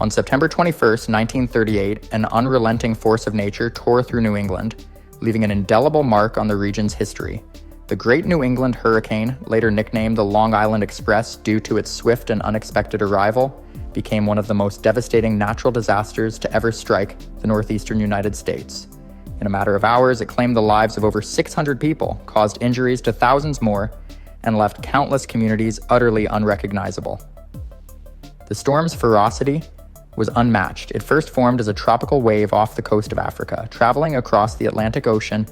On September 21st, 1938, an unrelenting force of nature tore through New England, leaving an indelible mark on the region's history. The Great New England Hurricane, later nicknamed the Long Island Express due to its swift and unexpected arrival, became one of the most devastating natural disasters to ever strike the northeastern United States. In a matter of hours, it claimed the lives of over 600 people, caused injuries to thousands more, and left countless communities utterly unrecognizable. The storm's ferocity was unmatched. It first formed as a tropical wave off the coast of Africa, traveling across the Atlantic Ocean,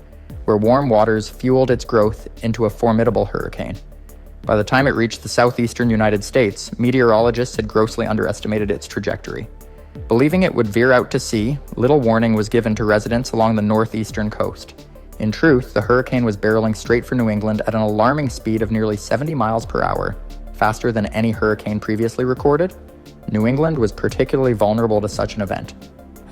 where warm waters fueled its growth into a formidable hurricane. By the time it reached the southeastern United States, meteorologists had grossly underestimated its trajectory. Believing it would veer out to sea, little warning was given to residents along the northeastern coast. In truth, the hurricane was barreling straight for New England at an alarming speed of nearly 70 miles per hour, faster than any hurricane previously recorded. New England was particularly vulnerable to such an event.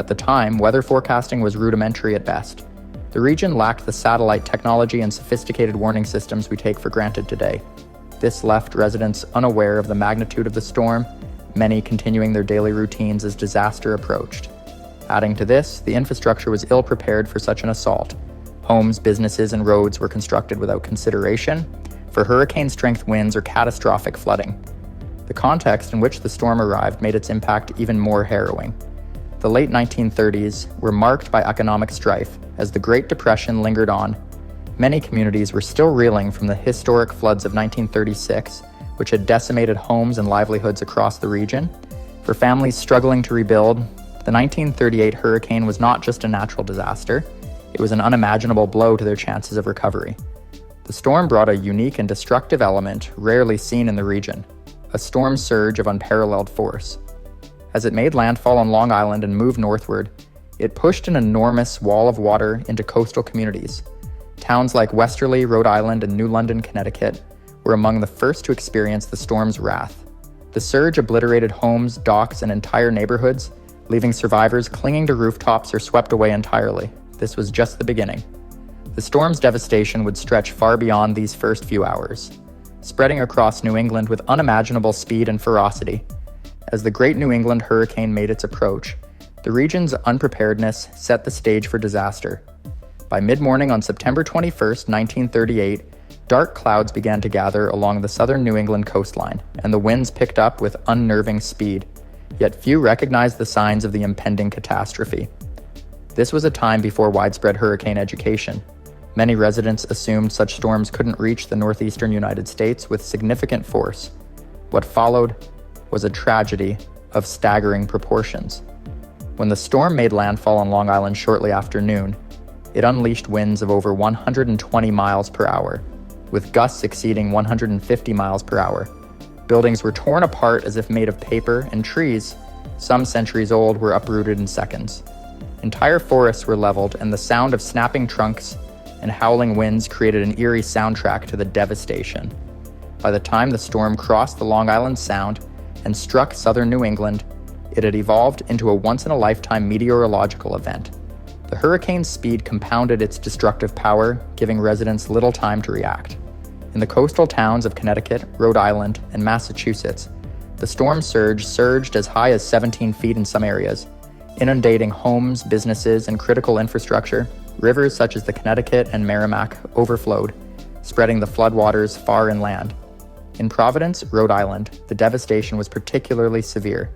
At the time, weather forecasting was rudimentary at best. The region lacked the satellite technology and sophisticated warning systems we take for granted today. This left residents unaware of the magnitude of the storm, many continuing their daily routines as disaster approached. Adding to this, the infrastructure was ill-prepared for such an assault. Homes, businesses, and roads were constructed without consideration for hurricane-strength winds or catastrophic flooding. The context in which the storm arrived made its impact even more harrowing. The late 1930s were marked by economic strife. As the Great Depression lingered on, many communities were still reeling from the historic floods of 1936, which had decimated homes and livelihoods across the region. For families struggling to rebuild, the 1938 hurricane was not just a natural disaster, it was an unimaginable blow to their chances of recovery. The storm brought a unique and destructive element rarely seen in the region, a storm surge of unparalleled force. As it made landfall on Long Island and moved northward, it pushed an enormous wall of water into coastal communities. Towns like Westerly, Rhode Island, and New London, Connecticut, were among the first to experience the storm's wrath. The surge obliterated homes, docks, and entire neighborhoods, leaving survivors clinging to rooftops or swept away entirely. This was just the beginning. The storm's devastation would stretch far beyond these first few hours, spreading across New England with unimaginable speed and ferocity. As the Great New England Hurricane made its approach, the region's unpreparedness set the stage for disaster. By mid-morning on September 21st, 1938, dark clouds began to gather along the southern New England coastline, and the winds picked up with unnerving speed. Yet few recognized the signs of the impending catastrophe. This was a time before widespread hurricane education. Many residents assumed such storms couldn't reach the northeastern United States with significant force. What followed was a tragedy of staggering proportions. When the storm made landfall on Long Island shortly after noon, it unleashed winds of over 120 miles per hour, with gusts exceeding 150 miles per hour. Buildings were torn apart as if made of paper, and trees, some centuries old, were uprooted in seconds. Entire forests were leveled, and the sound of snapping trunks and howling winds created an eerie soundtrack to the devastation. By the time the storm crossed the Long Island Sound and struck southern New England, it had evolved into a once-in-a-lifetime meteorological event. The hurricane's speed compounded its destructive power, giving residents little time to react. In the coastal towns of Connecticut, Rhode Island, and Massachusetts, the storm surge surged as high as 17 feet in some areas, inundating homes, businesses, and critical infrastructure. Rivers such as the Connecticut and Merrimack overflowed, spreading the floodwaters far inland. In Providence, Rhode Island, the devastation was particularly severe.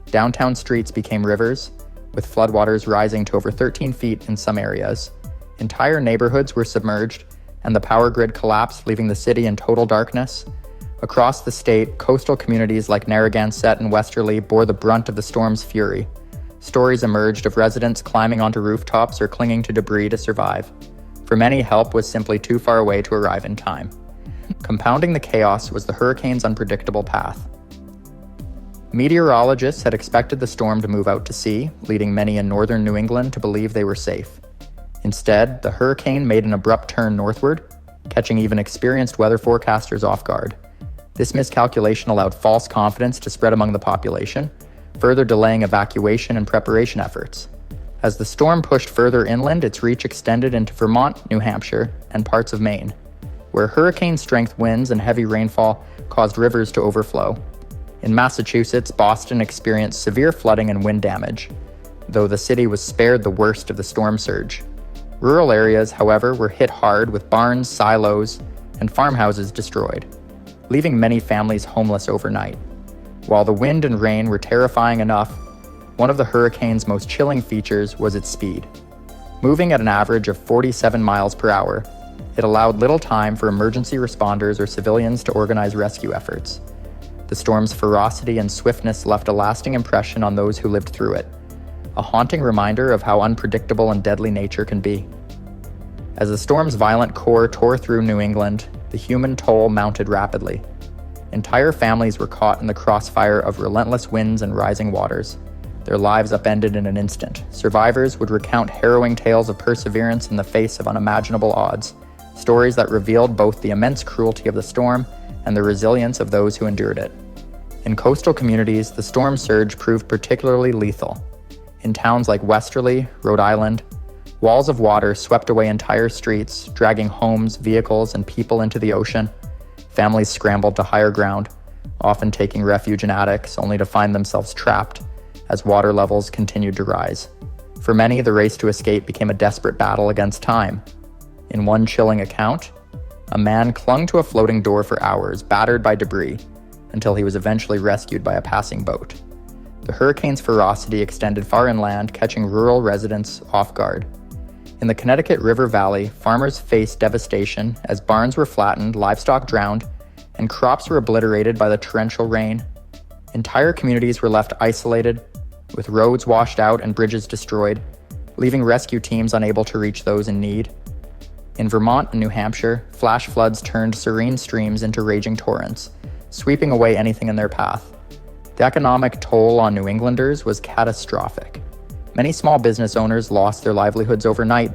Downtown streets became rivers, with floodwaters rising to over 13 feet in some areas. Entire neighborhoods were submerged, and the power grid collapsed, leaving the city in total darkness. Across the state, coastal communities like Narragansett and Westerly bore the brunt of the storm's fury. Stories emerged of residents climbing onto rooftops or clinging to debris to survive. For many, help was simply too far away to arrive in time. Compounding the chaos was the hurricane's unpredictable path. Meteorologists had expected the storm to move out to sea, leading many in northern New England to believe they were safe. Instead, the hurricane made an abrupt turn northward, catching even experienced weather forecasters off guard. This miscalculation allowed false confidence to spread among the population, further delaying evacuation and preparation efforts. As the storm pushed further inland, its reach extended into Vermont, New Hampshire, and parts of Maine, where hurricane-strength winds and heavy rainfall caused rivers to overflow. In Massachusetts, Boston experienced severe flooding and wind damage, though the city was spared the worst of the storm surge. Rural areas, however, were hit hard with barns, silos, and farmhouses destroyed, leaving many families homeless overnight. While the wind and rain were terrifying enough, one of the hurricane's most chilling features was its speed. Moving at an average of 47 miles per hour, it allowed little time for emergency responders or civilians to organize rescue efforts. The storm's ferocity and swiftness left a lasting impression on those who lived through it, a haunting reminder of how unpredictable and deadly nature can be. As the storm's violent core tore through New England, the human toll mounted rapidly. Entire families were caught in the crossfire of relentless winds and rising waters, their lives upended in an instant. Survivors would recount harrowing tales of perseverance in the face of unimaginable odds, stories that revealed both the immense cruelty of the storm and the resilience of those who endured it. In coastal communities, the storm surge proved particularly lethal. In towns like Westerly, Rhode Island, walls of water swept away entire streets, dragging homes, vehicles, and people into the ocean. Families scrambled to higher ground, often taking refuge in attics, only to find themselves trapped as water levels continued to rise. For many, the race to escape became a desperate battle against time. In one chilling account, a man clung to a floating door for hours, battered by debris, until he was eventually rescued by a passing boat. The hurricane's ferocity extended far inland, catching rural residents off guard. In the Connecticut River Valley, farmers faced devastation as barns were flattened, livestock drowned, and crops were obliterated by the torrential rain. Entire communities were left isolated, with roads washed out and bridges destroyed, leaving rescue teams unable to reach those in need. In Vermont and New Hampshire, flash floods turned serene streams into raging torrents, sweeping away anything in their path. The economic toll on New Englanders was catastrophic. Many small business owners lost their livelihoods overnight,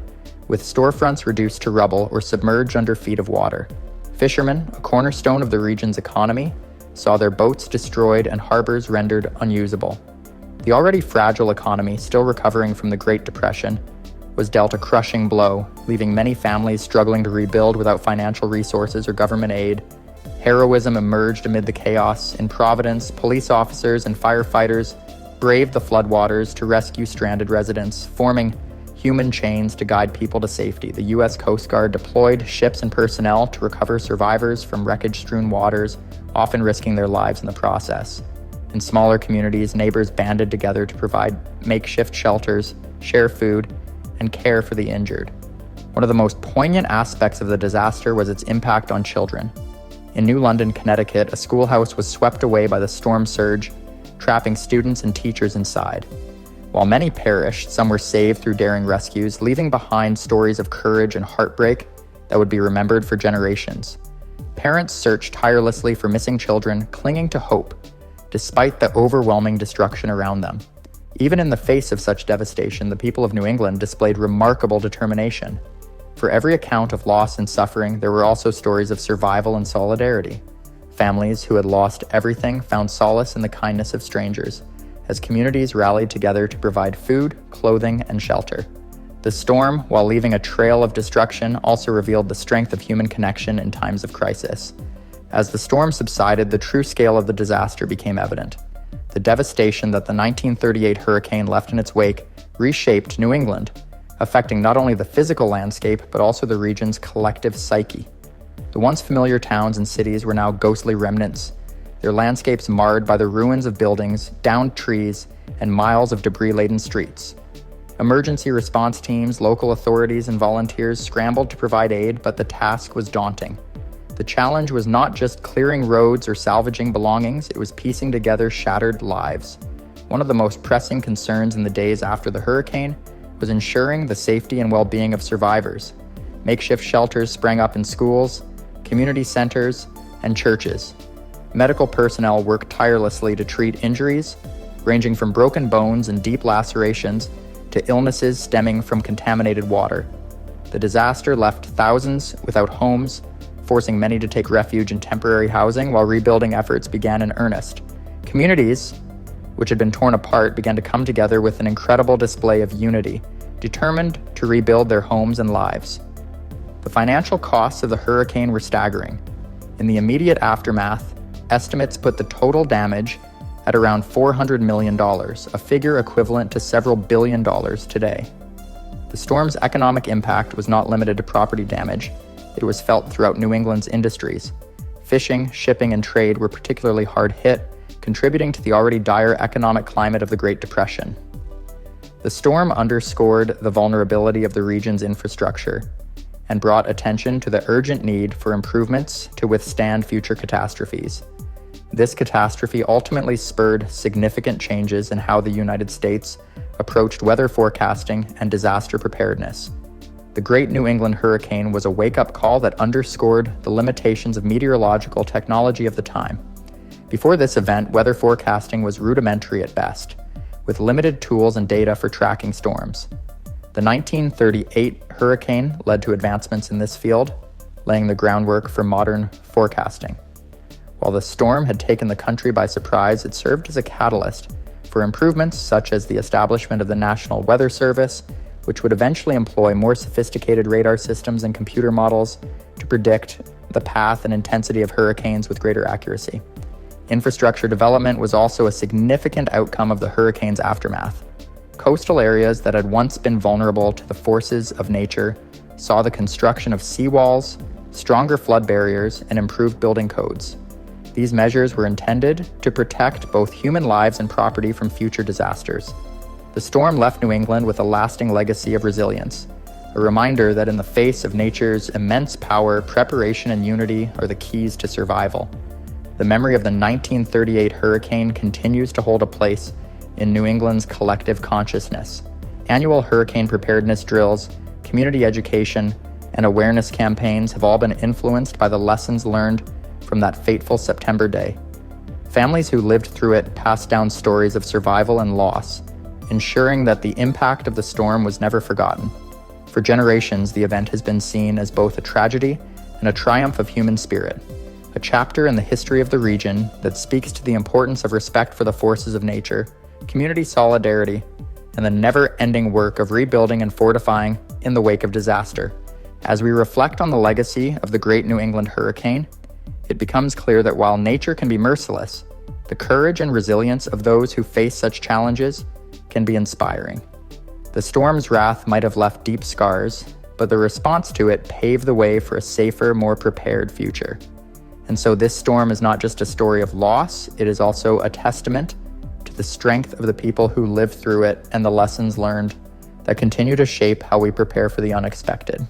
with storefronts reduced to rubble or submerged under feet of water. Fishermen, a cornerstone of the region's economy, saw their boats destroyed and harbors rendered unusable. The already fragile economy, still recovering from the Great Depression, was dealt a crushing blow, leaving many families struggling to rebuild without financial resources or government aid. Heroism emerged amid the chaos. In Providence, police officers and firefighters braved the floodwaters to rescue stranded residents, forming human chains to guide people to safety. The U.S. Coast Guard deployed ships and personnel to recover survivors from wreckage-strewn waters, often risking their lives in the process. In smaller communities, neighbors banded together to provide makeshift shelters, share food, and care for the injured. One of the most poignant aspects of the disaster was its impact on children. In New London, Connecticut, a schoolhouse was swept away by the storm surge, trapping students and teachers inside. While many perished, some were saved through daring rescues, leaving behind stories of courage and heartbreak that would be remembered for generations. Parents searched tirelessly for missing children, clinging to hope, despite the overwhelming destruction around them. Even in the face of such devastation, the people of New England displayed remarkable determination. For every account of loss and suffering, there were also stories of survival and solidarity. Families who had lost everything found solace in the kindness of strangers, as communities rallied together to provide food, clothing, and shelter. The storm, while leaving a trail of destruction, also revealed the strength of human connection in times of crisis. As the storm subsided, the true scale of the disaster became evident. The devastation that the 1938 hurricane left in its wake reshaped New England, affecting not only the physical landscape, but also the region's collective psyche. The once familiar towns and cities were now ghostly remnants, their landscapes marred by the ruins of buildings, downed trees, and miles of debris-laden streets. Emergency response teams, local authorities, and volunteers scrambled to provide aid, but the task was daunting. The challenge was not just clearing roads or salvaging belongings, it was piecing together shattered lives. One of the most pressing concerns in the days after the hurricane was ensuring the safety and well-being of survivors. Makeshift shelters sprang up in schools, community centers, and churches. Medical personnel worked tirelessly to treat injuries, ranging from broken bones and deep lacerations to illnesses stemming from contaminated water. The disaster left thousands without homes, forcing many to take refuge in temporary housing while rebuilding efforts began in earnest. Communities, which had been torn apart, began to come together with an incredible display of unity, determined to rebuild their homes and lives. The financial costs of the hurricane were staggering. In the immediate aftermath, estimates put the total damage at around $400 million, a figure equivalent to several billion dollars today. The storm's economic impact was not limited to property damage. It was felt throughout New England's industries. Fishing, shipping, and trade were particularly hard hit, contributing to the already dire economic climate of the Great Depression. The storm underscored the vulnerability of the region's infrastructure and brought attention to the urgent need for improvements to withstand future catastrophes. This catastrophe ultimately spurred significant changes in how the United States approached weather forecasting and disaster preparedness. The Great New England Hurricane was a wake-up call that underscored the limitations of meteorological technology of the time. Before this event, weather forecasting was rudimentary at best, with limited tools and data for tracking storms. The 1938 hurricane led to advancements in this field, laying the groundwork for modern forecasting. While the storm had taken the country by surprise, it served as a catalyst for improvements such as the establishment of the National Weather Service, which would eventually employ more sophisticated radar systems and computer models to predict the path and intensity of hurricanes with greater accuracy. Infrastructure development was also a significant outcome of the hurricane's aftermath. Coastal areas that had once been vulnerable to the forces of nature saw the construction of seawalls, stronger flood barriers, and improved building codes. These measures were intended to protect both human lives and property from future disasters. The storm left New England with a lasting legacy of resilience, a reminder that in the face of nature's immense power, preparation and unity are the keys to survival. The memory of the 1938 hurricane continues to hold a place in New England's collective consciousness. Annual hurricane preparedness drills, community education, and awareness campaigns have all been influenced by the lessons learned from that fateful September day. Families who lived through it passed down stories of survival and loss, ensuring that the impact of the storm was never forgotten. For generations, the event has been seen as both a tragedy and a triumph of human spirit, a chapter in the history of the region that speaks to the importance of respect for the forces of nature, community solidarity, and the never-ending work of rebuilding and fortifying in the wake of disaster. As we reflect on the legacy of the Great New England Hurricane, it becomes clear that while nature can be merciless, the courage and resilience of those who face such challenges can be inspiring. The storm's wrath might have left deep scars, but the response to it paved the way for a safer, more prepared future. And so this storm is not just a story of loss, it is also a testament to the strength of the people who lived through it and the lessons learned that continue to shape how we prepare for the unexpected.